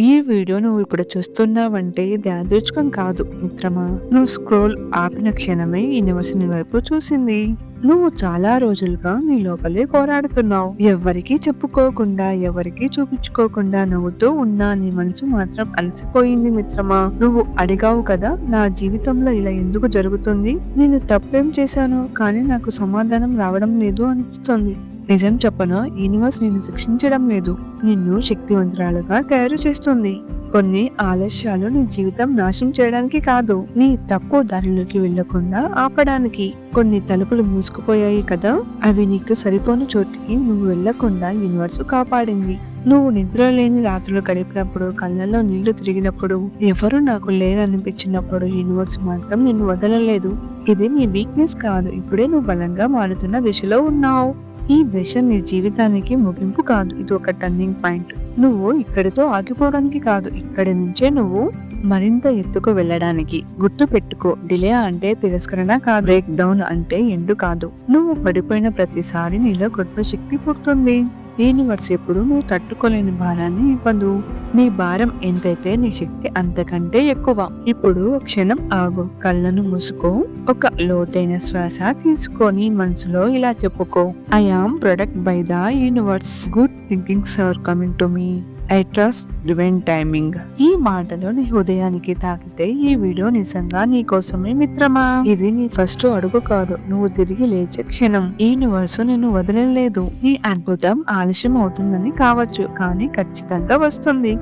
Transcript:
ఈ వీడియో నువ్వు ఇప్పుడు చూస్తున్నావంటే ఇది యాదృచ్ఛికం కాదు మిత్రమా. నువ్వు స్క్రోల్ ఆపిన క్షణమే యూనివర్స్ నీ వైపు చూసింది. నువ్వు చాలా రోజులుగా నీ లోపలే పోరాడుతున్నావు. ఎవ్వరికీ చెప్పుకోకుండా, ఎవరికీ చూపించుకోకుండా నవ్వుతూ ఉన్నా నీ మనసు మాత్రం అలసిపోయింది మిత్రమా. నువ్వు అడిగావు కదా, నా జీవితంలో ఇలా ఎందుకు జరుగుతుంది, నేను తప్పేం చేశాను కానీ నాకు సమాధానం రావడం లేదు అనిపిస్తుంది. నిజం చెప్పనా, యూనివర్స్ నిన్ను శిక్షించడం లేదు, నిన్ను శక్తివంతురాలుగా తయారు చేస్తుంది. కొన్ని ఆలస్యాలు నీ జీవితం నాశనం చేయడానికి కాదు, నీ తప్పు దారిలోకి వెళ్లకుండా ఆపడానికి. కొన్ని తలుపులు మూసుకుపోయాయి కదా, అవి నీకు సరిపోని చోటికి నువ్వు వెళ్లకుండా యూనివర్స్ కాపాడింది. నువ్వు నిద్ర లేని రాత్రులు గడిపినప్పుడు, కళ్ళల్లో నీళ్లు తిరిగినప్పుడు, ఎవరు నాకు లేరనిపించినప్పుడు యూనివర్స్ మాత్రం నిన్ను వదలలేదు. ఇది నీ వీక్నెస్ కాదు, ఇప్పుడే నువ్వు బలంగా మారుతున్న దిశలో ఉన్నావు. ఈ దశ నీ జీవితానికి ముగింపు కాదు, ఇది ఒక టర్నింగ్ పాయింట్. నువ్వు ఇక్కడితో ఆగిపోవడానికి కాదు, ఇక్కడి నుంచే నువ్వు మరింత ఎత్తుకు వెళ్ళడానికి. గుర్తు పెట్టుకో, డిలే అంటే తిరస్కరణ కాదు, బ్రేక్ డౌన్ అంటే ఎండు కాదు. నువ్వు పడిపోయిన ప్రతిసారి నీలో కొత్త శక్తి పుడుతుంది. యూనివర్స్ ఎప్పుడు నువ్వు తట్టుకోలేని భారాన్ని ఇవ్వదు. నీ భారం ఎంతైతే నీ శక్తి అంతకంటే ఎక్కువ. ఇప్పుడు క్షణం ఆగు, కళ్ళను మూసుకో, ఒక లోతైన శ్వాస తీసుకొని మనసులో ఇలా చెప్పుకో, I am product by the universe, good thinkings are coming to me, I trust divine timing. ఈ మాటలు నీ హృదయానికి తాకితే ఈ వీడియో నిజంగా నీ కోసమే మిత్రమా. ఇది నీ ఫస్ట్ అడుగు కాదు, నువ్వు తిరిగి లేచే క్షణం. ఈ యూనివర్స్ నిన్ను వదలలేదు. నీ అద్భుతం ఆలస్యం అవుతుందని కావచ్చు, కానీ ఖచ్చితంగా వస్తుంది.